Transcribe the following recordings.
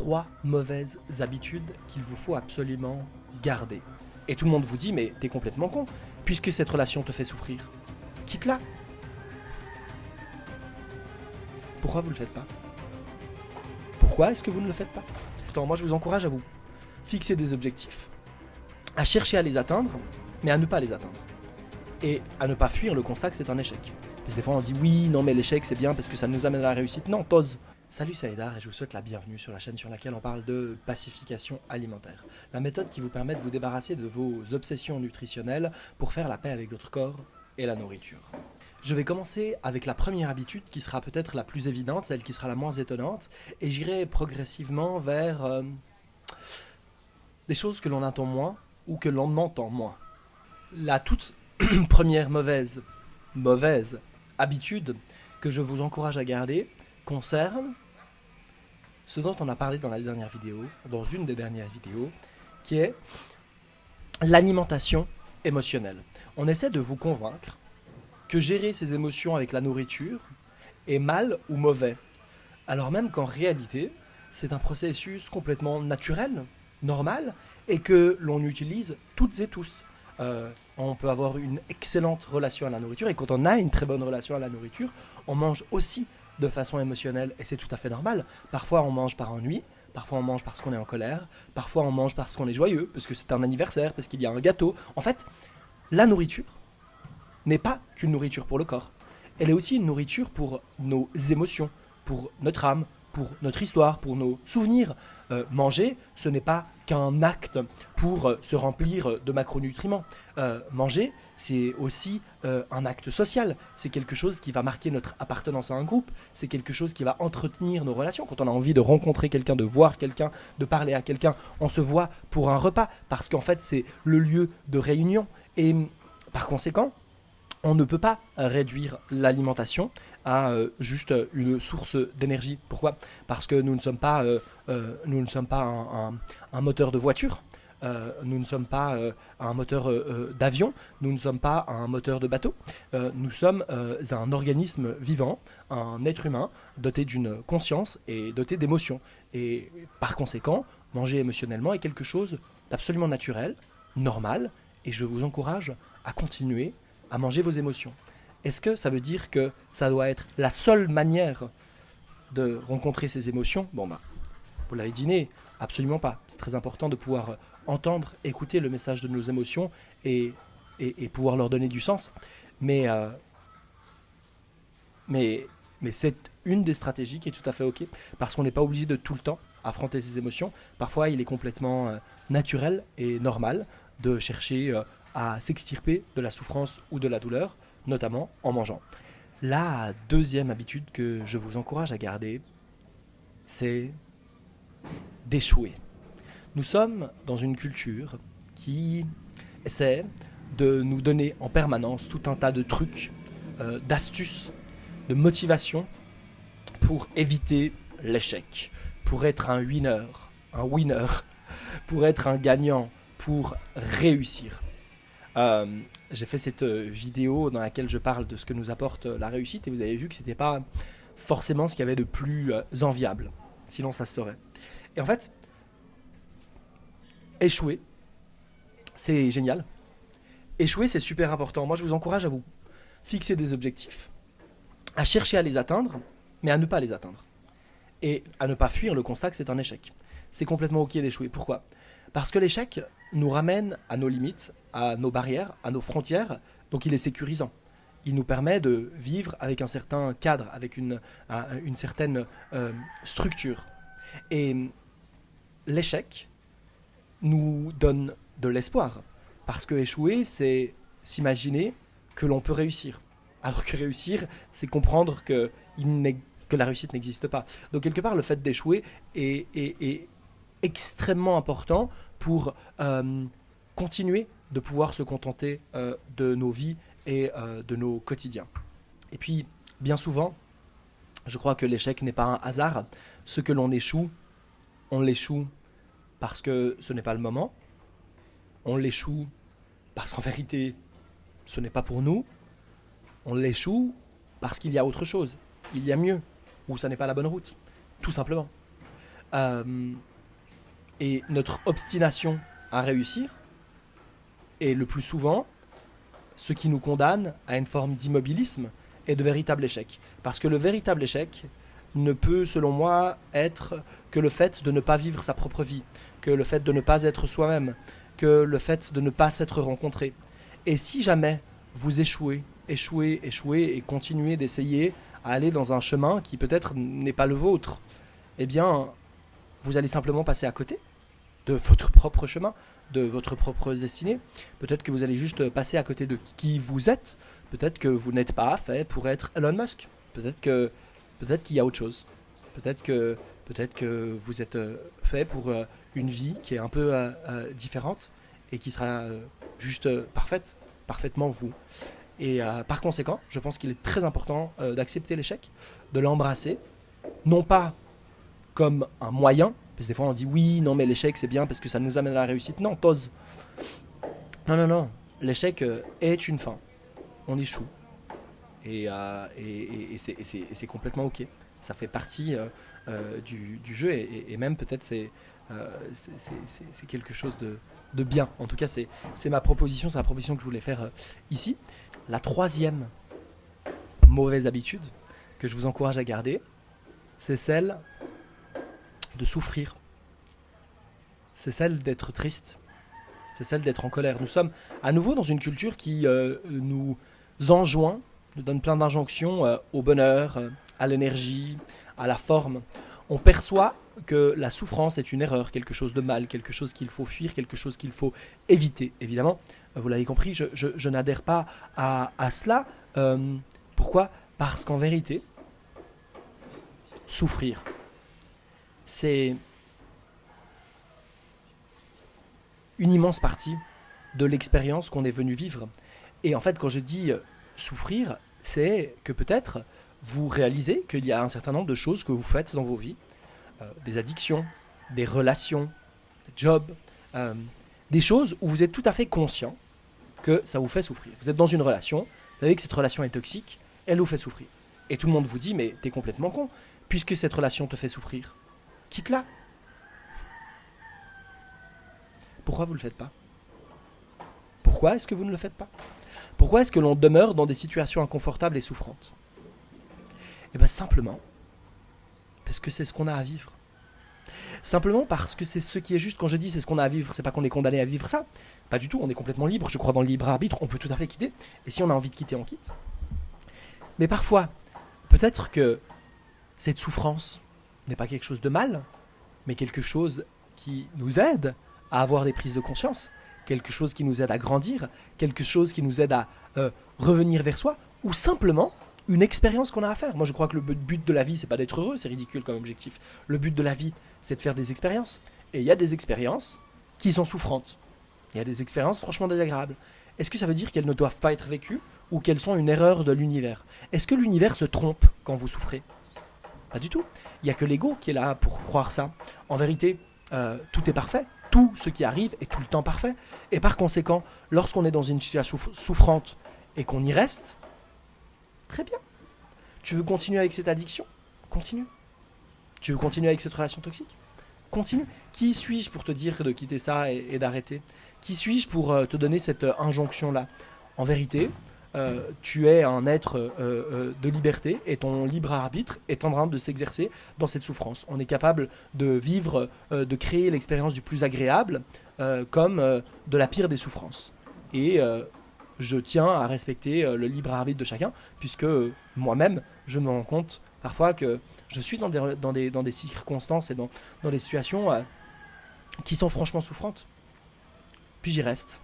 3 mauvaises habitudes qu'il vous faut absolument garder. Et tout le monde vous dit, mais t'es complètement con, puisque cette relation te fait souffrir. Quitte-la. Pourquoi vous ne le faites pas? Pourquoi est-ce que vous ne le faites pas? Pourtant, moi je vous encourage à vous fixer des objectifs, à chercher à les atteindre, mais à ne pas les atteindre. Et à ne pas fuir le constat que c'est un échec. Parce que des fois on dit oui, non mais l'échec c'est bien parce que ça nous amène à la réussite. Non, t'oses. Salut, c'est Aïdar et je vous souhaite la bienvenue sur la chaîne sur laquelle on parle de pacification alimentaire. La méthode qui vous permet de vous débarrasser de vos obsessions nutritionnelles pour faire la paix avec votre corps et la nourriture. Je vais commencer avec la première habitude qui sera peut-être la plus évidente, celle qui sera la moins étonnante, et j'irai progressivement vers des choses que l'on attend moins ou que l'on entend moins. La toute première mauvaise habitude que je vous encourage à garder concerne ce dont on a parlé dans une des dernières vidéos, qui est l'alimentation émotionnelle. On essaie de vous convaincre que gérer ses émotions avec la nourriture est mal ou mauvais, alors même qu'en réalité, c'est un processus complètement naturel, normal, et que l'on utilise toutes et tous. On peut avoir une excellente relation à la nourriture, et quand on a une très bonne relation à la nourriture, on mange aussi de façon émotionnelle, et c'est tout à fait normal. Parfois on mange par ennui, parfois on mange parce qu'on est en colère, parfois on mange parce qu'on est joyeux, parce que c'est un anniversaire, parce qu'il y a un gâteau. En fait, la nourriture n'est pas qu'une nourriture pour le corps. Elle est aussi une nourriture pour nos émotions, pour notre âme, pour notre histoire, pour nos souvenirs. Manger, ce n'est pas qu'un acte pour se remplir de macronutriments. Manger, c'est aussi un acte social. C'est quelque chose qui va marquer notre appartenance à un groupe. C'est quelque chose qui va entretenir nos relations. Quand on a envie de rencontrer quelqu'un, de voir quelqu'un, de parler à quelqu'un, on se voit pour un repas parce qu'en fait, c'est le lieu de réunion. Et par conséquent, on ne peut pas réduire l'alimentation à juste une source d'énergie. Pourquoi? Parce que nous ne sommes pas un moteur de voiture, nous ne sommes pas un moteur d'avion, nous ne sommes pas un moteur de bateau. Nous sommes un organisme vivant, un être humain doté d'une conscience et doté d'émotions. Et par conséquent, manger émotionnellement est quelque chose d'absolument naturel, normal, et je vous encourage à continuer à manger vos émotions. Est-ce que ça veut dire que ça doit être la seule manière de rencontrer ces émotions? Bon bah, vous l'avez deviné, absolument pas. C'est très important de pouvoir entendre, écouter le message de nos émotions et pouvoir leur donner du sens. Mais c'est une des stratégies qui est tout à fait ok, parce qu'on n'est pas obligé de tout le temps affronter ses émotions. Parfois, il est complètement naturel et normal de chercher à s'extirper de la souffrance ou de la douleur, notamment en mangeant. La deuxième habitude que je vous encourage à garder, c'est d'échouer. Nous sommes dans une culture qui essaie de nous donner en permanence tout un tas de trucs, d'astuces, de motivation pour éviter l'échec, pour être un winner, pour être un gagnant, pour réussir. J'ai fait cette vidéo dans laquelle je parle de ce que nous apporte la réussite et vous avez vu que c'était pas forcément ce qu'il y avait de plus enviable, sinon ça se saurait. Et en fait, échouer, c'est génial. Échouer, c'est super important. Moi, je vous encourage à vous fixer des objectifs, à chercher à les atteindre, mais à ne pas les atteindre. Et à ne pas fuir le constat que c'est un échec. C'est complètement ok d'échouer. Pourquoi? Parce que l'échec nous ramène à nos limites, à nos barrières, à nos frontières, donc il est sécurisant. Il nous permet de vivre avec un certain cadre, avec une certaine structure. Et l'échec nous donne de l'espoir, parce que échouer, c'est s'imaginer que l'on peut réussir. Alors que réussir, c'est comprendre que la réussite n'existe pas. Donc quelque part, le fait d'échouer est extrêmement important pour continuer de pouvoir se contenter de nos vies et de nos quotidiens. Et puis, bien souvent, je crois que l'échec n'est pas un hasard. Ce que l'on échoue, on l'échoue parce que ce n'est pas le moment. On l'échoue parce qu'en vérité, ce n'est pas pour nous. On l'échoue parce qu'il y a autre chose. Il y a mieux, ou ça n'est pas la bonne route, tout simplement. euh, et notre obstination à réussir est le plus souvent ce qui nous condamne à une forme d'immobilisme et de véritable échec. Parce que le véritable échec ne peut, selon moi, être que le fait de ne pas vivre sa propre vie, que le fait de ne pas être soi-même, que le fait de ne pas s'être rencontré. Et si jamais vous échouez et continuez d'essayer à aller dans un chemin qui peut-être n'est pas le vôtre, eh bien, vous allez simplement passer à côté de votre propre chemin, de votre propre destinée. Peut-être que vous allez juste passer à côté de qui vous êtes. Peut-être que vous n'êtes pas fait pour être Elon Musk. Peut-être qu'il y a autre chose. Peut-être que vous êtes fait pour une vie qui est un peu différente et qui sera juste parfaitement vous. Et par conséquent, je pense qu'il est très important d'accepter l'échec, de l'embrasser, non pas comme un moyen, parce que des fois on dit oui, non mais l'échec c'est bien parce que ça nous amène à la réussite. Non, pause. Non. L'échec est une fin. On échoue. Et c'est complètement ok. Ça fait partie du jeu et même peut-être c'est quelque chose de bien. En tout cas, c'est ma proposition, c'est la proposition que je voulais faire ici. La troisième mauvaise habitude que je vous encourage à garder, c'est celle de souffrir. C'est celle d'être triste. C'est celle d'être en colère. Nous sommes à nouveau dans une culture qui nous enjoint, nous donne plein d'injonctions au bonheur, à l'énergie, à la forme. On perçoit que la souffrance est une erreur, quelque chose de mal, quelque chose qu'il faut fuir, quelque chose qu'il faut éviter. Évidemment, vous l'avez compris, je n'adhère pas à cela. Pourquoi ? Parce qu'en vérité, souffrir, c'est une immense partie de l'expérience qu'on est venu vivre. Et en fait, quand je dis souffrir, c'est que peut-être vous réalisez qu'il y a un certain nombre de choses que vous faites dans vos vies, des addictions, des relations, des jobs, des choses où vous êtes tout à fait conscient que ça vous fait souffrir. Vous êtes dans une relation, vous savez que cette relation est toxique, elle vous fait souffrir. Et tout le monde vous dit, mais t'es complètement con, puisque cette relation te fait souffrir. Quitte-la. Pourquoi vous ne le faites pas ? Pourquoi est-ce que vous ne le faites pas ? Pourquoi est-ce que l'on demeure dans des situations inconfortables et souffrantes ? Eh bien simplement parce que c'est ce qu'on a à vivre. Simplement parce que c'est ce qui est juste. Quand je dis c'est ce qu'on a à vivre, c'est pas qu'on est condamné à vivre ça. Pas du tout, on est complètement libre, je crois dans le libre arbitre, on peut tout à fait quitter. Et si on a envie de quitter, on quitte. Mais parfois, peut-être que cette souffrance n'est pas quelque chose de mal, mais quelque chose qui nous aide à avoir des prises de conscience, quelque chose qui nous aide à grandir, quelque chose qui nous aide à revenir vers soi, ou simplement une expérience qu'on a à faire. Moi je crois que le but de la vie, c'est pas d'être heureux, c'est ridicule comme objectif. Le but de la vie, c'est de faire des expériences. Et il y a des expériences qui sont souffrantes. Il y a des expériences franchement désagréables. Est-ce que ça veut dire qu'elles ne doivent pas être vécues ou qu'elles sont une erreur de l'univers ? Est-ce que l'univers se trompe quand vous souffrez ? Pas du tout. Il n'y a que l'ego qui est là pour croire ça. En vérité, tout est parfait. Tout ce qui arrive est tout le temps parfait. Et par conséquent, lorsqu'on est dans une situation souffrante et qu'on y reste, très bien. Tu veux continuer avec cette addiction ? Continue. Tu veux continuer avec cette relation toxique ? Continue. Qui suis-je pour te dire de quitter ça et d'arrêter ? Qui suis-je pour te donner cette injonction-là ? En vérité, tu es un être de liberté et ton libre arbitre est en train de s'exercer dans cette souffrance. On est capable de vivre, de créer l'expérience du plus agréable comme de la pire des souffrances. Et je tiens à respecter le libre arbitre de chacun, puisque moi-même, je me rends compte parfois que je suis dans des circonstances et dans des situations qui sont franchement souffrantes. Puis j'y reste.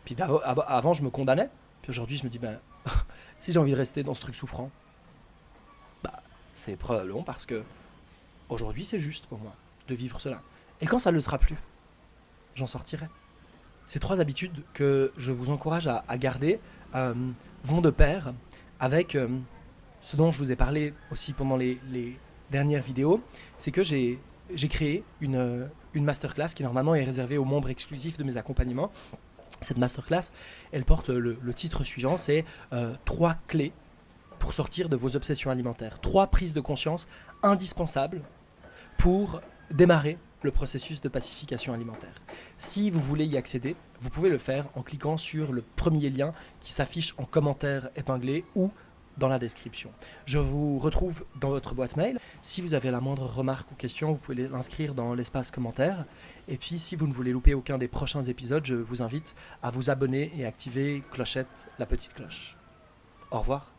Puis avant, je me condamnais. Puis aujourd'hui, je me dis, si j'ai envie de rester dans ce truc souffrant, c'est probablement parce que aujourd'hui, c'est juste pour moi de vivre cela. Et quand ça ne le sera plus, j'en sortirai. Ces 3 habitudes que je vous encourage à garder vont de pair avec ce dont je vous ai parlé aussi pendant les dernières vidéos. C'est que j'ai créé une masterclass qui normalement est réservée aux membres exclusifs de mes accompagnements. Cette masterclass, elle porte le titre suivant, c'est 3 clés pour sortir de vos obsessions alimentaires. 3 prises de conscience indispensables pour démarrer le processus de pacification alimentaire. Si vous voulez y accéder, vous pouvez le faire en cliquant sur le premier lien qui s'affiche en commentaire épinglé ou dans la description. Je vous retrouve dans votre boîte mail. Si vous avez la moindre remarque ou question, vous pouvez l'inscrire dans l'espace commentaire. Et puis, si vous ne voulez louper aucun des prochains épisodes, je vous invite à vous abonner et activer clochette, la petite cloche. Au revoir.